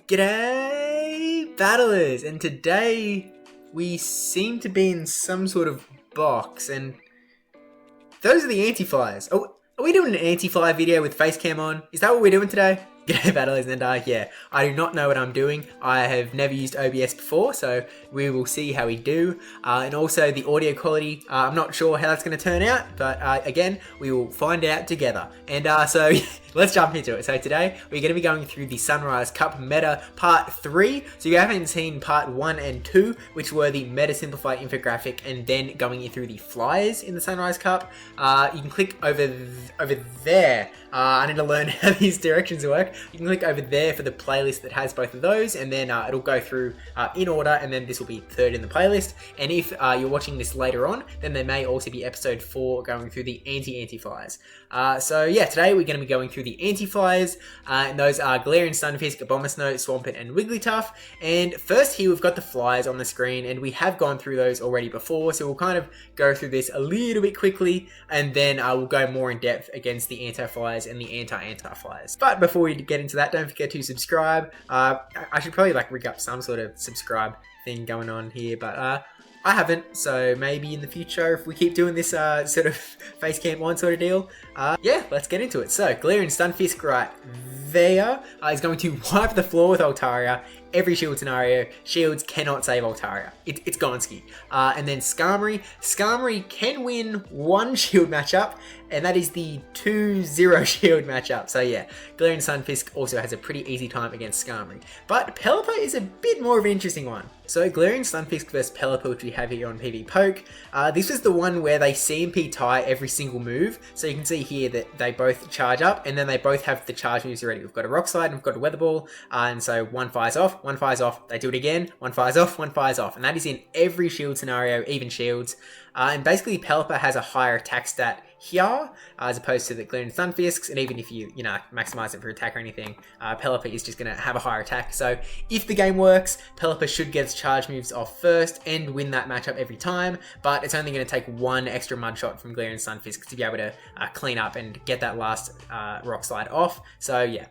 G'day, battlers! And today we seem to be in some sort of box, and those are the Anti-Fliers. Oh, are we doing an Anti-Fly video with face cam on? Is that what we're doing today? G'day, battlers, and yeah, I do not know what I'm doing. I have never used OBS before, so we will see how we do. And also the audio quality, I'm not sure how that's going to turn out, but again, we will find out together. And so let's jump into it. So today we're going to be going through the Sunrise Cup Meta Part 3. So you haven't seen Part 1 and 2, which were the Meta Simplified infographic, and then going through the Flyers in the Sunrise Cup. You can click over there. I need to learn how these directions work. You can click over there for the playlist that has both of those, and then it'll go through in order, and then this will be third in the playlist. And if you're watching this later on, then there may also be episode 4 going through the Anti-Anti-Fliers. So yeah, today we're going to be going through the Anti-Fliers, and those are Galarian Stunfisk, Abomasnow, Swampert and Wigglytuff. And first here we've got the Flyers on the screen, and we have gone through those already before, so we'll kind of go through this a little bit quickly, and then we'll go more in depth against the Anti-Fliers and the Anti-Anti-Fliers. But before we get into that, don't forget to subscribe. I should probably rig up some sort of subscribe thing going on here, but I haven't, so maybe in the future if we keep doing this sort of face cam on sort of deal. Yeah, let's get into it. So Galarian Stunfisk right there is going to wipe the floor with Altaria. Every shield scenario, shields cannot save Altaria. It's Gonski. And then Skarmory. Skarmory can win one shield matchup, and that is the 2-0 shield matchup. So yeah, Galarian Stunfisk also has a pretty easy time against Skarmory. But Pelipper is a bit more of an interesting one. So Galarian Stunfisk versus Pelipper, which we have here on PvPoke. This was the one where they CMP tie every single move. So you can see here that they both charge up, and then they both have the charge moves already. We've got a Rock Slide, and we've got a Weather Ball, and so one fires off, they do it again, one fires off, and that is in every shield scenario, even shields. And basically Pelipper has a higher attack stat here, as opposed to the Galarian Stunfisks, and even if you maximize it for attack or anything, Pelipper is just going to have a higher attack. So if the game works, Pelipper should get its charge moves off first and win that matchup every time, but it's only going to take one extra mud shot from Galarian Stunfisk to be able to clean up and get that last Rock Slide off. So yeah,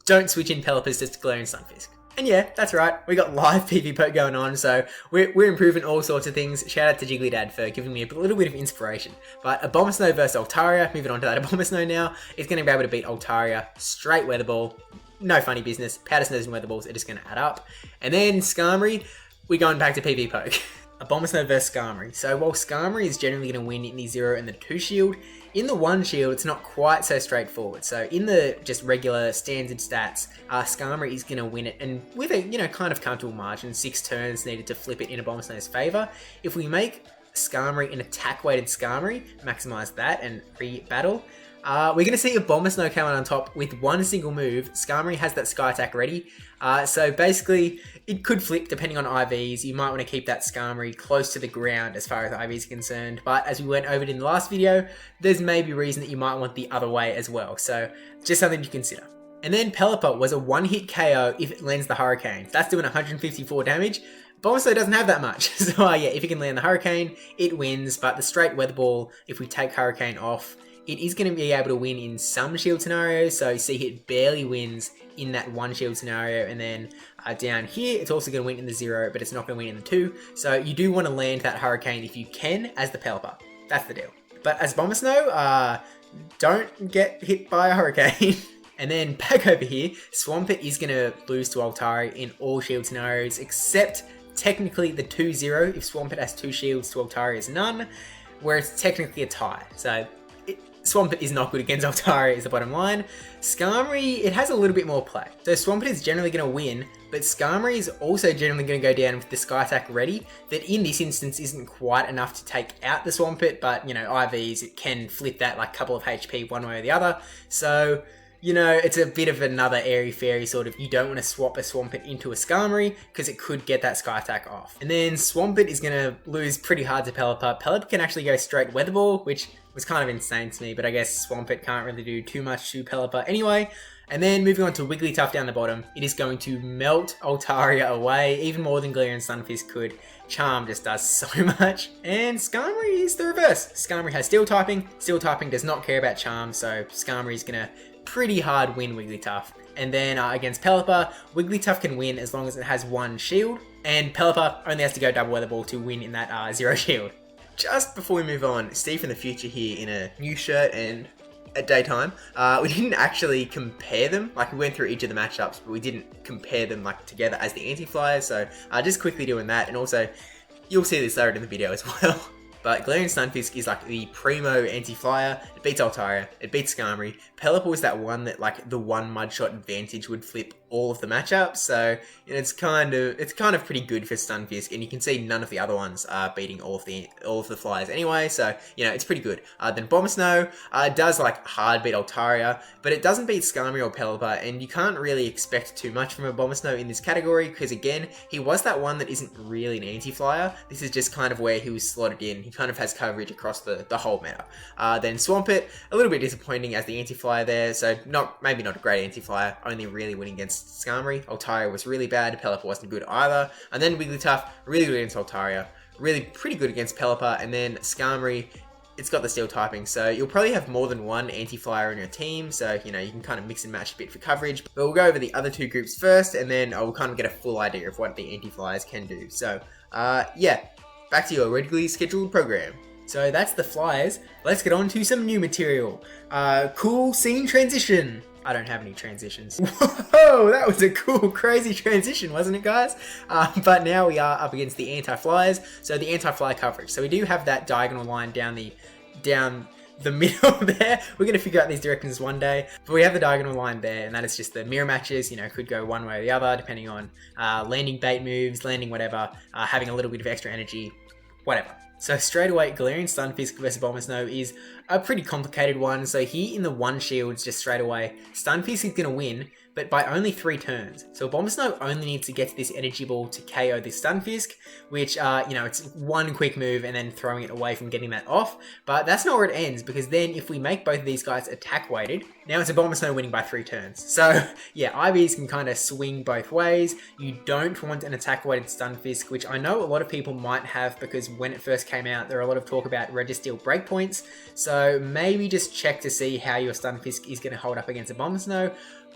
don't switch in Pelippers to Galarian Stunfisk. And yeah, that's right, we got live PvP going on, so we're improving all sorts of things. Shout out to Jiggly for giving me a little bit of inspiration. But Abomasnow versus Altaria, moving on to that Abomasnow now, is going to be able to beat Altaria straight Weather Ball. No funny business, Powder Snows and Weather Balls are just going to add up. And then Skarmory, we're going back to PvPoke. Abomasnow versus Skarmory. So while Skarmory is generally going to win in the 0 and the 2 shield, in the 1 shield, it's not quite so straightforward. So in the just regular standard stats, Skarmory is going to win it, and with a kind of comfortable margin, 6 turns needed to flip it in Abomasnow's favour. If we make Skarmory an attack-weighted Skarmory, maximize that and re-battle, we're going to see Abomasnow coming on top with one single move. Skarmory has that Sky Attack ready, so basically it could flip depending on IVs. You might want to keep that Skarmory close to the ground as far as IVs are concerned, but as we went over it in the last video, there's maybe reason that you might want the other way as well, so just something to consider. And then Pelipper was a one-hit KO if it lands the Hurricane. That's doing 154 damage. Abomasnow doesn't have that much, so yeah, if you can land the Hurricane, it wins, but the straight Weather Ball, if we take Hurricane off, it is going to be able to win in some shield scenarios, so see it barely wins in that 1 shield scenario, and then down here it's also going to win in the 0, but it's not going to win in the 2, so you do want to land that Hurricane if you can as the Pelipper. That's the deal. But as Abomasnow, don't get hit by a Hurricane. And then back over here, Swampert is going to lose to Altaria in all shield scenarios, except technically the 2-0 if Swampert has 2 shields to Altaria's none, where it's technically a tie. So Swampert is not good against Altaria is the bottom line. Skarmory, it has a little bit more play. So Swampert is generally going to win, but Skarmory is also generally going to go down with the Sky Attack ready, that in this instance isn't quite enough to take out the Swampert, but IVs, it can flip that like couple of HP one way or the other. So it's a bit of another airy-fairy sort of, you don't want to swap a Swampert into a Skarmory, because it could get that Sky Attack off. And then Swampert is going to lose pretty hard to Pelipper. Pelipper can actually go straight Weather Ball, which was kind of insane to me, but I guess Swampert can't really do too much to Pelipper anyway. And then moving on to Wigglytuff down the bottom, it is going to melt Altaria away, even more than Galarian Stunfisk could. Charm just does so much. And Skarmory is the reverse. Skarmory has Steel typing. Steel typing does not care about Charm, so Skarmory is going to pretty hard win Wigglytuff. And then against Pelipper, Wigglytuff can win as long as it has 1 shield. And Pelipper only has to go double weather ball to win in that 0 shield. Just before we move on, Steve from the future here in a new shirt and at daytime. We didn't actually compare them, like we went through each of the matchups, but we didn't compare them like together as the Anti-Fliers, so just quickly doing that, and also you'll see this later in the video as well. But Galarian Stunfisk is like the primo anti-flyer. It beats Altaria, it beats Skarmory. Pelipper was that one that like the one mudshot advantage would flip all of the matchups. So it's kind of pretty good for Stunfisk, and you can see none of the other ones are beating all of the flyers anyway. So it's pretty good. Then Abomasnow does like hard beat Altaria, but it doesn't beat Skarmory or Pelipper, and you can't really expect too much from Abomasnow in this category because again, he was that one that isn't really an anti-flyer. This is just kind of where he was slotted in. He kind of has coverage across the whole meta. Then Swampert, a little bit disappointing as the anti-flyer there, so maybe not a great anti-flyer, only really winning against Skarmory. Altaria was really bad, Pelipper wasn't good either. And then Wigglytuff, really good against Altaria, really pretty good against Pelipper, and then Skarmory, it's got the steel typing, so you'll probably have more than one anti-flyer in your team, so you can kind of mix and match a bit for coverage. But we'll go over the other two groups first, and then I'll kind of get a full idea of what the anti-flyers can do. So, yeah, back to your regularly scheduled program. So that's the flyers. Let's get on to some new material. Cool scene transition. I don't have any transitions. Whoa, that was a cool, crazy transition, wasn't it, guys? But now we are up against the anti-flyers, so the anti-fly coverage. So we do have that diagonal line down the middle there. We're going to figure out these directions one day, but we have the diagonal line there, and that is just the mirror matches, could go one way or the other, depending on landing bait moves, landing whatever, having a little bit of extra energy, whatever. So straight away, Galarian Stunfisk versus Abomasnow is a pretty complicated one. So here in the 1 shields, just straight away, Stunfisk is going to win, but by only 3 turns. So Abomasnow only needs to get to this energy ball to KO this Stunfisk, which, it's one quick move and then throwing it away from getting that off. But that's not where it ends, because then if we make both of these guys attack weighted, now it's Abomasnow winning by 3 turns. So yeah, IVs can kind of swing both ways. You don't want an attack weighted Stunfisk, which I know a lot of people might have because when it first came out, there are a lot of talk about Registeel breakpoints. So maybe just check to see how your Stunfisk is going to hold up against Abomasnow.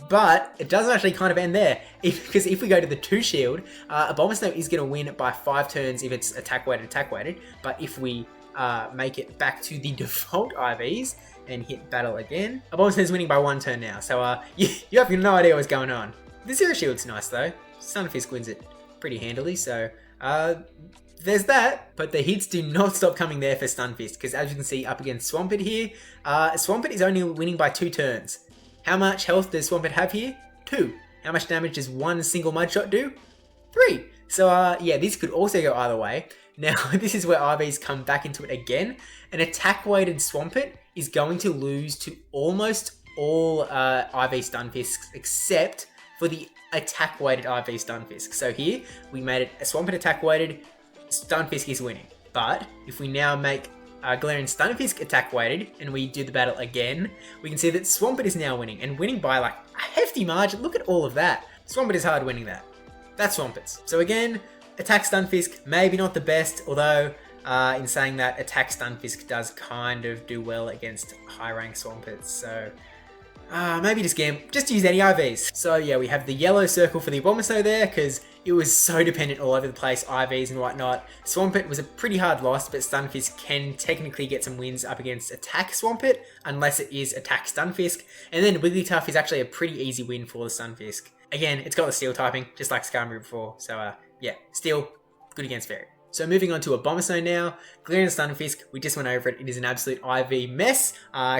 But it doesn't actually kind of end there, because if we go to the 2 shield, Abomasnow is going to win by 5 turns if it's attack weighted, but if we make it back to the default IVs and hit battle again, Abomasnow is winning by 1 turn now, so you have no idea what's going on. The 0 shield's nice though, Stunfisk wins it pretty handily, so there's that, but the hits do not stop coming there for Stunfisk, because as you can see up against Swampert here, Swampert is only winning by 2 turns. How much health does Swampert have here? 2. How much damage does one single mudshot do? 3. So yeah, this could also go either way. Now this is where IVs come back into it again. An attack weighted Swampert is going to lose to almost all IV Stunfisks except for the attack weighted IV Stunfisk. So here we made it a Swampert attack weighted, Stunfisk is winning. But if we now make Galarian Stunfisk attack weighted and we do the battle again, we can see that Swampert is now winning, and winning by like a hefty margin. Look at all of that. Swampert is hard winning that. That's Swampert's. So again, attack Stunfisk, maybe not the best, although in saying that, attack Stunfisk does kind of do well against high rank Swamperts. So maybe just use any IVs. So yeah, we have the yellow circle for the Abomasnow there, because it was so dependent all over the place, IVs and whatnot. Swampert was a pretty hard loss, but Stunfisk can technically get some wins up against attack Swampert, unless it is attack Stunfisk. And then Wigglytuff is actually a pretty easy win for the Stunfisk. Again, it's got the steel typing, just like Skarmory before, so yeah, steel, good against Fairy. So moving on to Abomasnow now, Galarian Stunfisk, we just went over it, it is an absolute IV mess,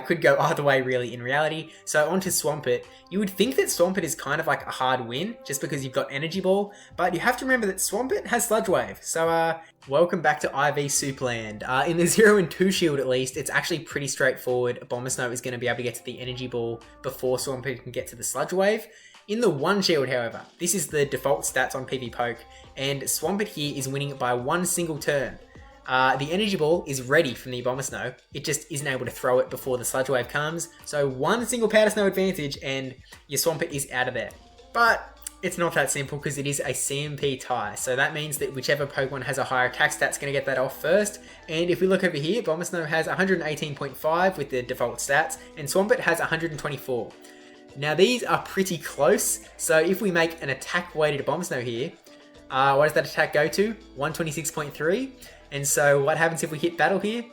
could go either way really in reality. So onto Swampert, you would think that Swampert is kind of like a hard win, just because you've got Energy Ball, but you have to remember that Swampert has Sludge Wave, so welcome back to IV Superland. In the 0 and 2 shield at least, it's actually pretty straightforward. Abomasnow is going to be able to get to the Energy Ball before Swampert can get to the Sludge Wave. In the 1 shield, however, this is the default stats on PvPoke, and Swampert here is winning it by 1 single turn. the energy ball is ready from the Abomasnow. It just isn't able to throw it before the Sludge Wave comes. So one single Powder Snow advantage and your Swampert is out of there. But it's not that simple because it is a CMP tie. So that means that whichever Pokemon has a higher attack stat's going to get that off first. And if we look over here, Abomasnow has 118.5 with the default stats and Swampert has 124. Now these are pretty close. So if we make an attack weighted Abomasnow here, what does that attack go to? 126.3. And so what happens if we hit battle here?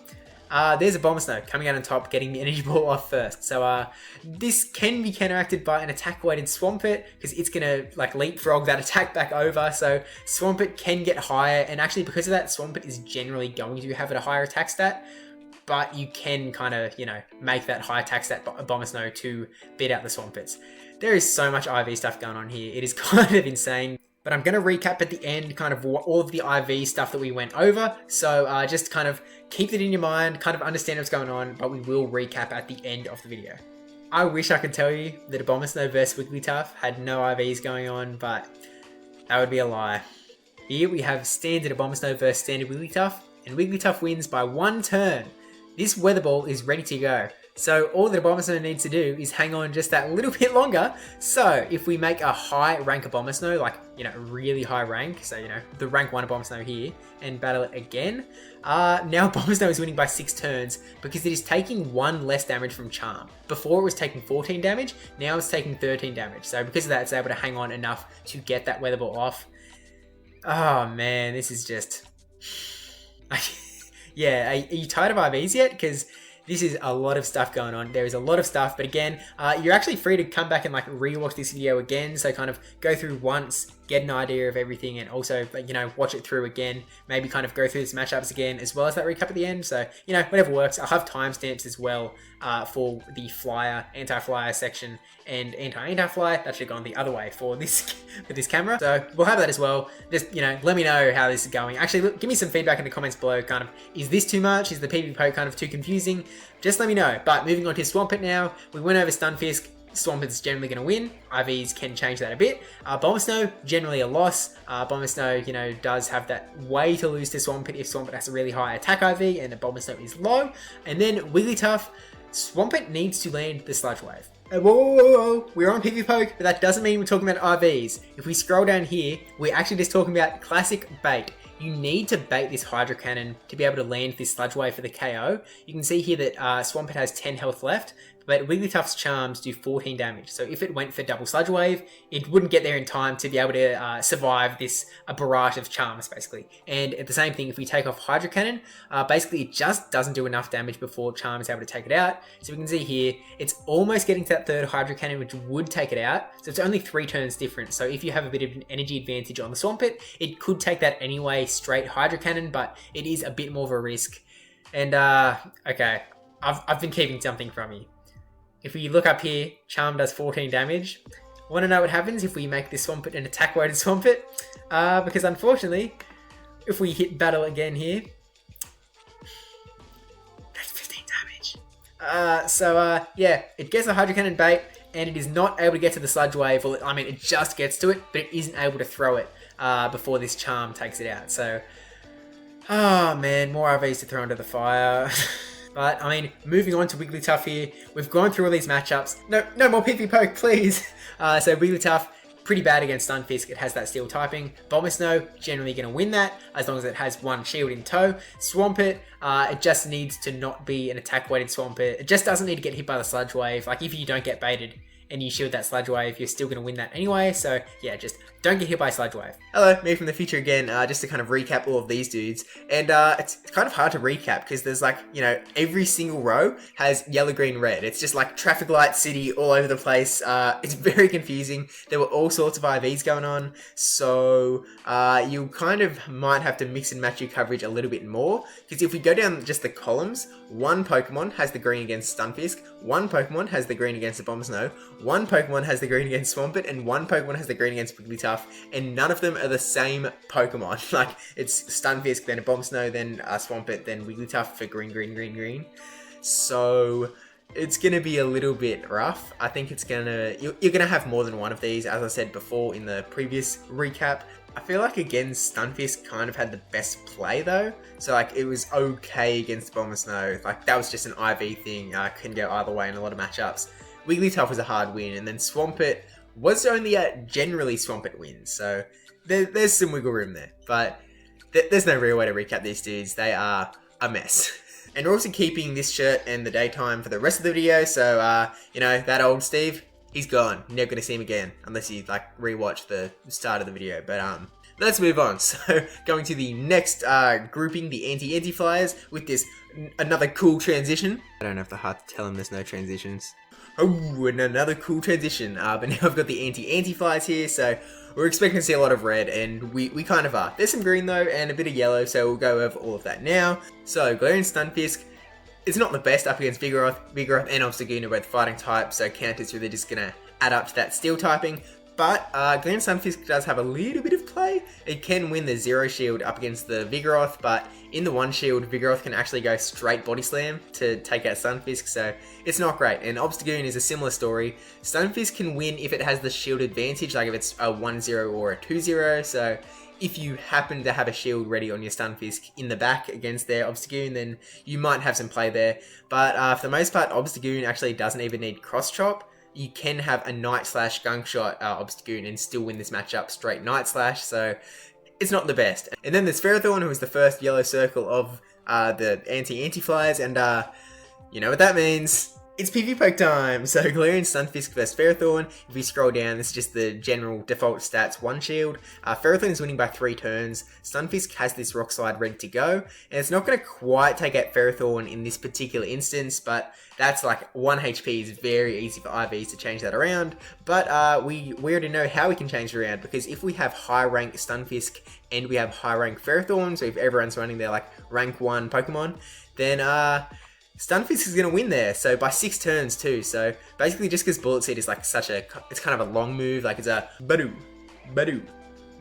There's Abomasnow coming out on top, getting the energy ball off first. So this can be counteracted by an attack weighted Swampert because it's gonna like leapfrog that attack back over. So Swampert can get higher, and actually because of that, Swampert is generally going to have a higher attack stat. But you can kind of, you know, make that high attack stat Abomasnow to beat out the Swamperts. There is so much IV stuff going on here. It is kind of insane. But I'm going to recap at the end kind of all of the IV stuff that we went over. So just kind of keep it in your mind, kind of understand what's going on, but we will recap at the end of the video. I wish I could tell you that Abomasnow vs Wigglytuff had no IVs going on, but that would be a lie. Here we have standard Abomasnow vs standard Wigglytuff, and Wigglytuff wins by 1 turn. This Weather Ball is ready to go. So all that Abomasnow needs to do is hang on just that little bit longer. So if we make a high rank Abomasnow, like, you know, really high rank, so, you know, the rank 1 Abomasnow here, and battle it again, now Abomasnow is winning by 6 turns because it is taking 1 less damage from Charm. Before it was taking 14 damage, now it's taking 13 damage. So because of that, it's able to hang on enough to get that Weather Ball off. Oh man, this is just... yeah, are you tired of IVs yet? Because this is a lot of stuff going on. There is a lot of stuff, but again, you're actually free to come back and like rewatch this video again. So kind of go through once, get an idea of everything, and also, you know, watch it through again. Maybe kind of go through these matchups again, as well as that recap at the end. So, you know, whatever works. I'll have timestamps as well for the Flyer, Anti-Flyer section, and Anti-Anti-Fly. That should have gone the other way for this camera. So we'll have that as well. Just, you know, let me know how this is going. Actually, look, give me some feedback in the comments below. Kind of, is this too much? Is the PvP poke kind of too confusing? Just let me know. But moving on to Swampert now. We went over Stunfisk. Swampert's generally going to win. IVs can change that a bit. Abomasnow, generally a loss. Abomasnow, you know, does have that way to lose to Swampert if Swampert has a really high attack IV and Abomasnow is low. And then Wigglytuff, Swampert needs to land the Sludge Wave. Whoa, we're on PvP poke, but that doesn't mean we're talking about IVs. If we scroll down here, we're actually just talking about classic bait. You need to bait this Hydro Cannon to be able to land this Sludge Wave for the KO. You can see here that Swampert has 10 health left, but Wigglytuff's charms do 14 damage. So if it went for double Sludge Wave, it wouldn't get there in time to be able to survive this barrage of charms, basically. And at the same thing, if we take off Hydro Cannon, basically it just doesn't do enough damage before Charm is able to take it out. So we can see here, it's almost getting to that 3rd Hydro Cannon, which would take it out. So it's only 3 turns different. So if you have a bit of an energy advantage on the Swampert, it could take that anyway, straight Hydro Cannon, but it is a bit more of a risk. And okay, I've been keeping something from you. If we look up here, Charm does 14 damage. Want to know what happens if we make this Swampert an attack-weighted Swampert? Because unfortunately, if we hit battle again here, that's 15 damage. Yeah, it gets a Hydro Cannon bait, and it is not able to get to the Sludge Wave. Well, I mean, it just gets to it, but it isn't able to throw it before this Charm takes it out. So, oh man, more RVs to throw into the fire. But, I mean, moving on to Wigglytuff here. We've gone through all these matchups. No more PvP poke, please. So Wigglytuff, pretty bad against Stunfisk. It has that steel typing. Abomasnow, generally going to win that, as long as it has 1 shield in tow. Swampert, it just needs to not be an attack-weighted Swampert. It just doesn't need to get hit by the Sludge Wave. Like, if you don't get baited and you shield that Sludge Wave, you're still going to win that anyway. So, yeah, just don't get hit by Sludge Wave. Hello, me from the future again, just to kind of recap all of these dudes. And it's kind of hard to recap because there's like, you know, every single row has yellow, green, red. It's just like traffic light city all over the place. It's very confusing. There were all sorts of IVs going on. So you kind of might have to mix and match your coverage a little bit more. Because if we go down just the columns, 1 Pokemon has the green against Stunfisk, 1 Pokemon has the green against Abomasnow, 1 Pokemon has the green against Swampert, and 1 Pokemon has the green against Wigglytuff, and none of them are the same Pokemon. Like, it's Stunfisk, then Abomasnow, then Swampert, then Wigglytuff for green, green, green, green. So it's gonna be a little bit rough. I think it's gonna, you're gonna have more than one of these, as I said before in the previous recap. I feel like against Stunfisk kind of had the best play though. So like it was okay against Abomasnow. Like that was just an IV thing. Can go either way in a lot of matchups. Wigglytuff was a hard win, and then Swampert was only a generally Swampert win. So there's some wiggle room there. But there's no real way to recap these dudes. They are a mess. And we're also keeping this shirt in the daytime for the rest of the video. So, you know, that old Steve, he's gone. Never gonna see him again unless you like rewatch the start of the video. But let's move on. So going to the next grouping, the Anti-Anti-Fliers, with this another cool transition. I don't have the heart to tell him there's no transitions. Oh, and another cool transition. But now I've got the Anti-Anti-Fliers here, so we're expecting to see a lot of red, and we kind of are. There's some green though, and a bit of yellow, so we'll go over all of that now. So Galarian Stunfisk, it's not the best up against Vigoroth. Vigoroth and Obstagoon are both fighting types, so counters really just gonna add up to that steel typing. But Galarian Stunfisk does have a little bit of play. It can win the 0 shield up against the Vigoroth, but in the 1 shield, Vigoroth can actually go straight body slam to take out Stunfisk, so it's not great. And Obstagoon is a similar story. Stunfisk can win if it has the shield advantage, like if it's a 1-0 or a 2-0, so if you happen to have a shield ready on your Stunfisk in the back against their Obstagoon, then you might have some play there. But for the most part, Obstagoon actually doesn't even need cross chop. You can have a Night Slash Gunk Shot Obstagoon and still win this matchup straight Night Slash, so it's not the best. And then there's Ferrothorn, who is the first yellow circle of the Anti-Anti-Fliers, and you know what that means. It's PvP poke time! So Galarian Stunfisk versus Ferrothorn. If we scroll down, this is just the general default stats, 1 shield. Ferrothorn is winning by 3 turns. Stunfisk has this Rock Slide ready to go. And it's not going to quite take out Ferrothorn in this particular instance, but that's like 1 HP is very easy for IVs to change that around. But we already know how we can change it around, because if we have high rank Stunfisk and we have high rank Ferrothorn, so if everyone's running their like rank 1 Pokemon, then Stunfisk is going to win there, so by 6 turns too. So basically just because Bullet Seed is like such a, it's kind of a long move, like it's a badoo, badoo,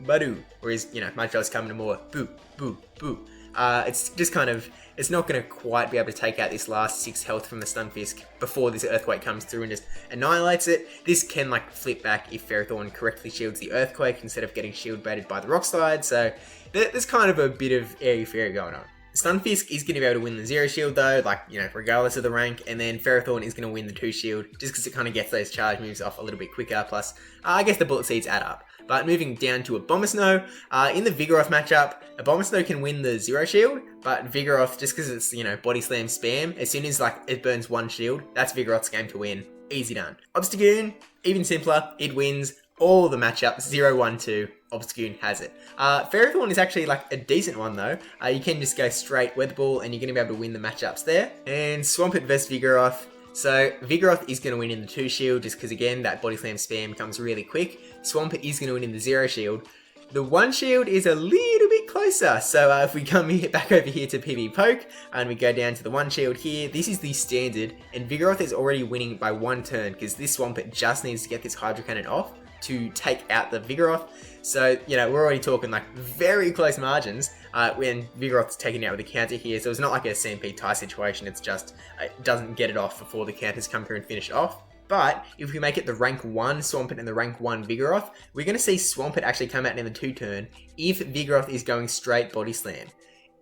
badoo, whereas, you know, Munchla's coming to more boo, boo, boo. It's just kind of, it's not going to quite be able to take out this last 6 health from the Stunfisk before this Earthquake comes through and just annihilates it. This can like flip back if Ferrothorn correctly shields the Earthquake instead of getting shield baited by the Rock Slide, so there's kind of a bit of airy-fairy going on. Stunfisk is going to be able to win the 0 shield though, like, you know, regardless of the rank, and then Ferrothorn is going to win the 2 shield, just because it kind of gets those charge moves off a little bit quicker, plus, I guess the Bullet Seeds add up. But moving down to Abomasnow, in the Vigoroth matchup, Abomasnow can win the 0 shield, but Vigoroth, just because it's, you know, body slam spam, as soon as, like, it burns 1 shield, that's Vigoroth's game to win. Easy done. Obstagoon, even simpler, it wins all the matchups, 0, 1, 2, Obstagoon has it. Ferrothorn is actually like a decent one though. You can just go straight Weather Ball and you're going to be able to win the matchups there. And Swampert versus Vigoroth. So Vigoroth is going to win in the 2 shield just because again that body slam spam comes really quick. Swampert is going to win in the 0 shield. The 1 shield is a little bit closer. So if we come back over here to PvP poke and we go down to the 1 shield here, this is the standard and Vigoroth is already winning by 1 turn because this Swampert just needs to get this Hydro Cannon off to take out the Vigoroth. So, you know, we're already talking like very close margins when Vigoroth's taken out with a counter here. So it's not like a CMP tie situation, it's just, it doesn't get it off before the counters come through and finish it off. But if we make it the rank 1 Swampert and the rank 1 Vigoroth, we're going to see Swampert actually come out in the 2 turn if Vigoroth is going straight body slam.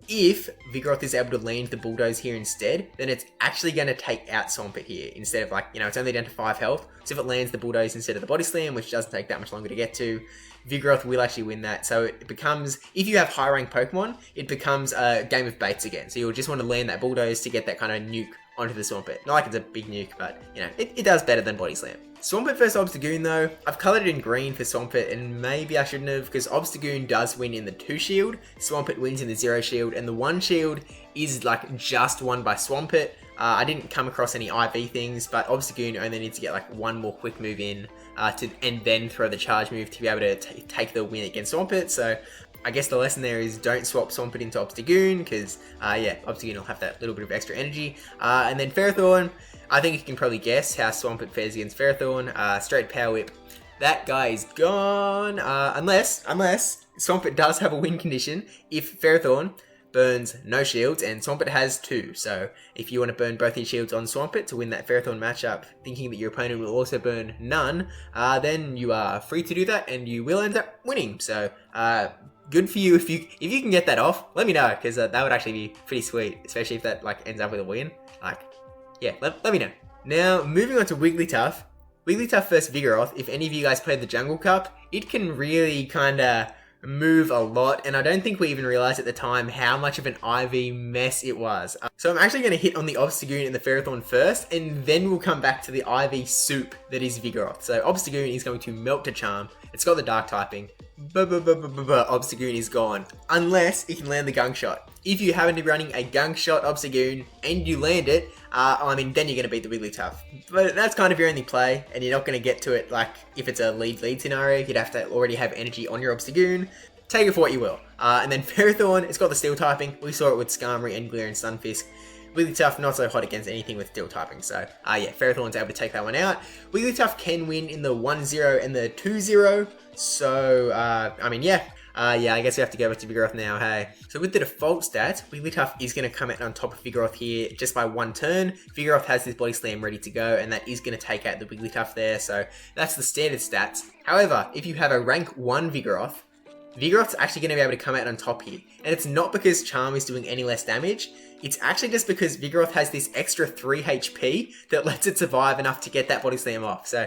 If Vigoroth is able to land the Bulldoze here instead, then it's actually going to take out Swampert here instead of like, you know, it's only down to 5 health. So if it lands the Bulldoze instead of the Body Slam, which doesn't take that much longer to get to, Vigoroth will actually win that. So it becomes, if you have high rank Pokemon, it becomes a game of baits again. So you'll just want to land that Bulldoze to get that kind of nuke onto the Swampert. Not like it's a big nuke, but, you know, it does better than Body Slam. Swampert versus Obstagoon though, I've coloured it in green for Swampert and maybe I shouldn't have because Obstagoon does win in the 2 shield, Swampert wins in the 0 shield, and the 1 shield is like just won by Swampert. I didn't come across any IV things, but Obstagoon only needs to get like 1 more quick move in and then throw the charge move to be able to take the win against Swampert. So I guess the lesson there is don't swap Swampert into Obstagoon because, yeah, Obstagoon will have that little bit of extra energy. And then Ferrothorn, I think you can probably guess how Swampert fares against Ferrothorn. Straight Power Whip. That guy is gone. Unless Swampert does have a win condition. If Ferrothorn burns no shields, and Swampert has 2. So if you want to burn both your shields on Swampert to win that Ferrothorn matchup, thinking that your opponent will also burn none, then you are free to do that, and you will end up winning. So good for you if you can get that off. Let me know, because that would actually be pretty sweet, especially if that like ends up with a win. Like, yeah, let me know. Now moving on to Wigglytuff. Wigglytuff versus Vigoroth. If any of you guys played the Jungle Cup, it can really kind of move a lot, and I don't think we even realized at the time how much of an IV mess it was. So I'm actually going to hit on the Obstagoon and the Ferrothorn first, and then we'll come back to the IV soup that is Vigoroth. So Obstagoon is going to melt to Charm. It's got the Dark typing. Obstagoon is gone, unless it can land the Gunk Shot. If you happen to be running a Gunk Shot Obstagoon and you land it, I mean, then you're going to beat the Wigglytuff. But that's kind of your only play, and you're not going to get to it like if it's a lead scenario. You'd have to already have energy on your Obstagoon. Take it for what you will. And then Ferrothorn, it's got the Steel typing. We saw it with Skarmory and Galarian Stunfisk. Wigglytuff, not so hot against anything with Steel typing, so yeah, Ferrothorn's able to take that one out. Wigglytuff can win in the 1-0 and the 2-0, so, I mean, yeah, I guess we have to go back to Vigoroth now, hey. So with the default stats, Wigglytuff is going to come out on top of Vigoroth here just by 1 turn. Vigoroth has this Body Slam ready to go, and that is going to take out the Wigglytuff there, so that's the standard stats. However, if you have a rank 1 Vigoroth, Vigoroth's actually going to be able to come out on top here. And it's not because Charm is doing any less damage, it's actually just because Vigoroth has this extra 3 HP that lets it survive enough to get that Body Slam off. So,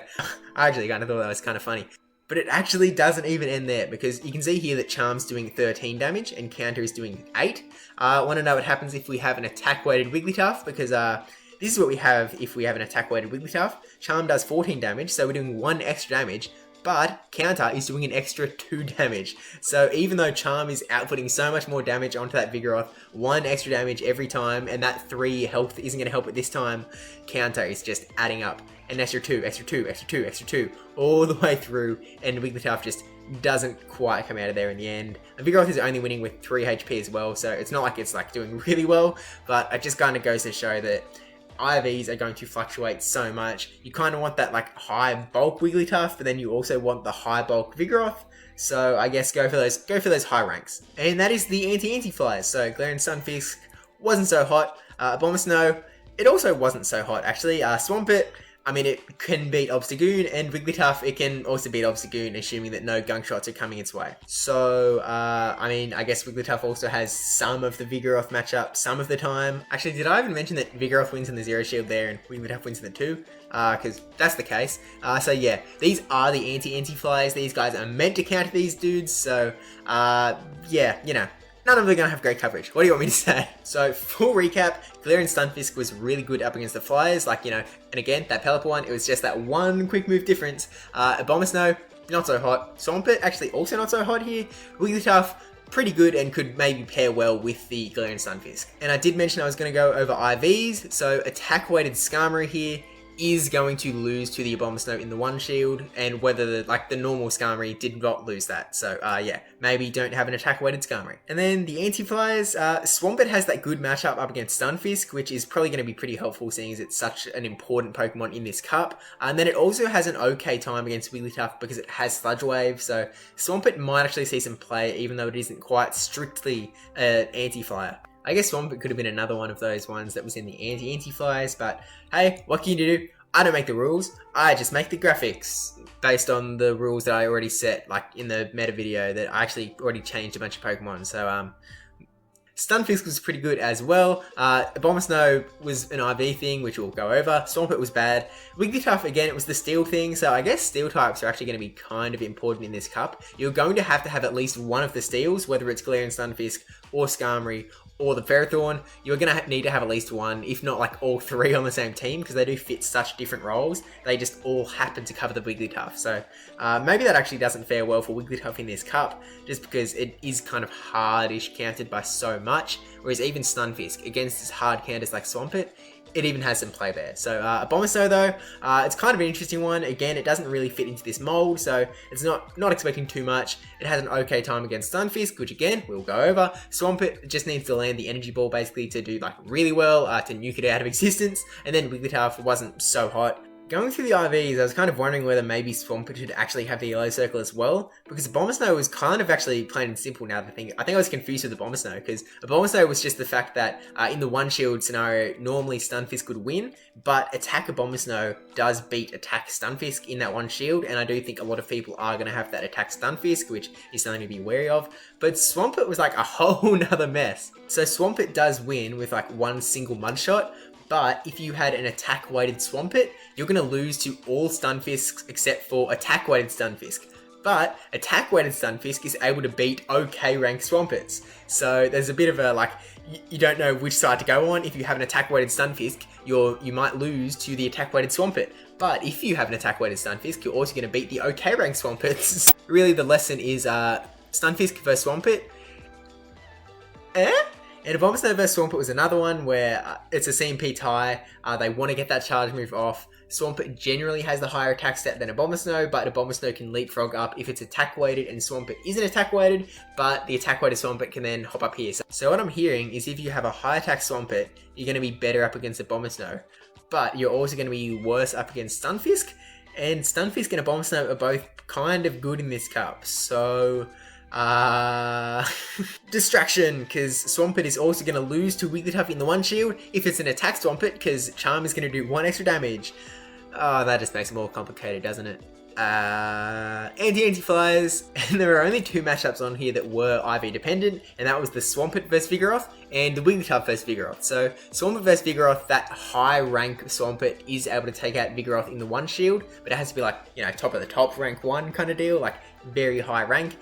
I actually kind of thought that was kind of funny. But it actually doesn't even end there, because you can see here that Charm's doing 13 damage and Counter is doing 8. I want to know what happens if we have an attack-weighted Wigglytuff, because this is what we have if we have an attack-weighted Wigglytuff. Charm does 14 damage, so we're doing 1 extra damage, but Counter is doing an extra 2 damage. So even though Charm is outputting so much more damage onto that Vigoroth, 1 extra damage every time, and that 3 health isn't going to help it this time, Counter is just adding up. An extra 2, extra 2, extra 2, extra 2, all the way through, and Wigglytuff just doesn't quite come out of there in the end. And Vigoroth is only winning with 3 HP as well, so it's not like it's like doing really well, but it just kind of goes to show that IVs are going to fluctuate so much. You kind of want that like high bulk Wigglytuff, but then you also want the high bulk Vigoroth. So I guess go for those high ranks. And that is the Anti-Anti-Fliers. So Galarian Stunfisk wasn't so hot. Abomasnow, it also wasn't so hot actually. Swampert, I mean, it can beat Obstagoon, and Wigglytuff, it can also beat Obstagoon, assuming that no Gunk Shots are coming its way. So, I mean, I guess Wigglytuff also has some of the Vigoroth matchup some of the time. Actually, did I even mention that Vigoroth wins in the 0 shield there and Wigglytuff wins in the 2? Because that's the case. So yeah, these are the Anti-Anti-Fliers. These guys are meant to counter these dudes, so, yeah, you know. None of them are going to have great coverage. What do you want me to say? So, full recap, Galarian Stunfisk was really good up against the Flyers. Like, you know, and again, that Pelipper one, it was just that one quick move difference. Abomasnow, not so hot. Swampert, actually also not so hot here. Wigglytuff, pretty good and could maybe pair well with the Galarian Stunfisk. And I did mention I was going to go over IVs. So, attack-weighted Skarmory here is going to lose to the Abomasnow in the 1 shield, and whether the normal Skarmory did not lose that. So yeah, maybe don't have an attack weighted Skarmory. And then the Anti-Fliers, Swampert has that good matchup up against Stunfisk, which is probably going to be pretty helpful seeing as it's such an important Pokemon in this cup. And then it also has an okay time against Wigglytuff because it has Sludge Wave, so Swampert might actually see some play even though it isn't quite strictly an Anti-Flyer. I guess Swampert could have been another one of those ones that was in the Anti-Anti-Fliers, but hey, what can you do? I don't make the rules, I just make the graphics based on the rules that I already set, like in the meta video that I actually already changed a bunch of Pokemon. So, Stunfisk was pretty good as well. Abomasnow was an IV thing, which we'll go over. Swampert was bad. Wigglytuff, again, it was the Steel thing, so I guess Steel types are actually going to be kind of important in this cup. You're going to have at least one of the Steels, whether it's Galarian Stunfisk or Skarmory or the Ferrothorn. You're going to need to have at least one, if not like all 3 on the same team, because they do fit such different roles. They just all happen to cover the Wigglytuff. So maybe that actually doesn't fare well for Wigglytuff in this cup, just because it is kind of hardish countered by so much, whereas even Stunfisk, against as hard counters like Swampert, it even has some play there. So Abomasnow though, it's kind of an interesting one. Again, it doesn't really fit into this mold, so it's not expecting too much. It has an okay time against Stunfisk, which again, we'll go over. Swampert just needs to land the energy ball basically to do like really well, to nuke it out of existence. And then Wigglytuff wasn't so hot. Going through the IVs, I was kind of wondering whether maybe Swampert should actually have the yellow circle as well, because Abomasnow was kind of actually plain and simple now that I think. I think I was confused with Abomasnow, because Abomasnow was just the fact that in the one shield scenario, normally Stunfisk would win, but attack Abomasnow does beat attack Stunfisk in that one shield, and I do think a lot of people are going to have that attack Stunfisk, which is something to be wary of. But Swampert was like a whole nother mess. So Swampert does win with like one single mud shot, but if you had an attack-weighted Swampert, you're going to lose to all Stunfisks except for attack-weighted Stunfisk. But attack-weighted Stunfisk is able to beat okay rank Swamperts. So there's a bit of a, like, you don't know which side to go on. If you have an attack-weighted Stunfisk, you might lose to the attack-weighted Swampert. But if you have an attack-weighted Stunfisk, you're also going to beat the okay rank Swamperts. Really, the lesson is Stunfisk versus Swampert. And Abomasnow vs Swampert was another one where it's a CMP tie. They want to get that charge move off. Swampert generally has the higher attack stat than Abomasnow, but Abomasnow can leapfrog up if it's attack weighted, and Swampert isn't attack weighted, but the attack weighted Swampert can then hop up here. So what I'm hearing is if you have a high attack Swampert, you're going to be better up against Abomasnow, but you're also going to be worse up against Stunfisk, and Stunfisk and Abomasnow are both kind of good in this cup. So distraction, because Swampert is also going to lose to Wigglytuff in the one shield if it's an attack Swampert, because Charm is going to do 1 extra damage. Oh, that just makes it more complicated, doesn't it? Anti-Anti-Fliers, and there are only 2 matchups on here that were IV dependent, and that was the Swampert vs Vigoroth and the Wigglytuff vs Vigoroth. So Swampert vs Vigoroth, that high rank Swampert is able to take out Vigoroth in the one shield, but it has to be like, you know, top of the top, rank 1 kind of deal, like very high rank.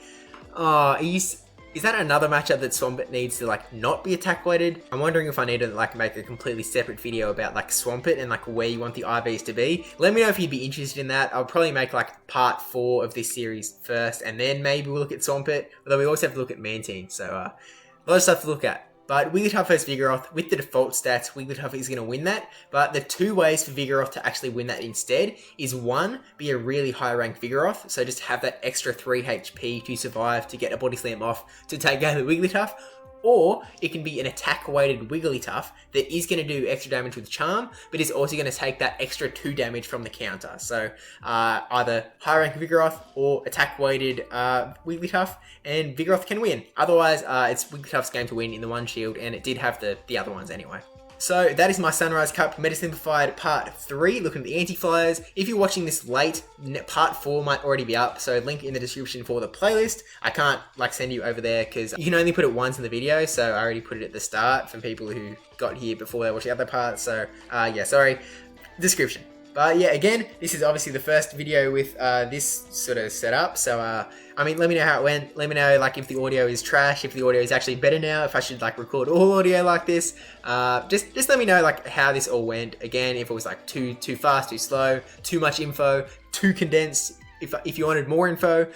Is that another matchup that Swampert needs to like not be attack weighted? I'm wondering if I need to like make a completely separate video about like Swampert and like where you want the IVs to be. Let me know if you'd be interested in that. I'll probably make like part 4 of this series first, and then maybe we'll look at Swampert. Although we also have to look at Mantine, so a lot of stuff to look at. But Wigglytuff vs Vigoroth, with the default stats, Wigglytuff is going to win that. But the 2 ways for Vigoroth to actually win that instead is 1, be a really high ranked Vigoroth, so just have that extra 3 HP to survive, to get a body slam off, to take out the Wigglytuff. Or it can be an attack weighted Wigglytuff that is going to do extra damage with Charm, but is also going to take that extra 2 damage from the counter. So either high rank Vigoroth or attack weighted Wigglytuff, and Vigoroth can win. Otherwise, it's Wigglytuff's game to win in the one shield, and it did have the other ones anyway. So that is my Sunrise Cup Meta Simplified Part 3, looking at the Anti-Fliers. If you're watching this late, Part 4 might already be up, so link in the description for the playlist. I can't like send you over there because you can only put it once in the video, so I already put it at the start for people who got here before they watched the other parts, so yeah, sorry. Description. But yeah, again, this is obviously the first video with this sort of setup, so I mean, let me know how it went. Let me know like if the audio is trash, if the audio is actually better now, if I should like record all audio like this. Just let me know like how this all went. Again, if it was like too fast, too slow, too much info, too condensed. If you wanted more info,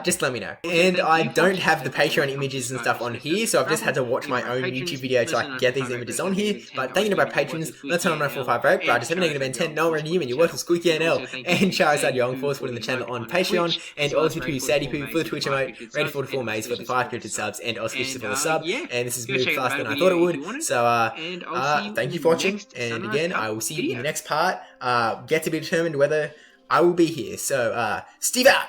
just let me know. And I don't have the Patreon images and stuff on here, so I've just had to watch my own YouTube video to like get these images on here. But thank you to my patrons, let's turn on my 458, brajSF, -10, Noel Newman, your work with SqeakyNL, and charizardyong for supporting the channel on Patreon, and also to SadiePoo for the Twitch emote, Ready44 Maze for the 5 cryptid subs, and Oscar for the sub. And this has moved faster than I thought it would. So thank you for watching, and again, I will see you in the next part. Yet to be determined whether I will be here. So, Steve out!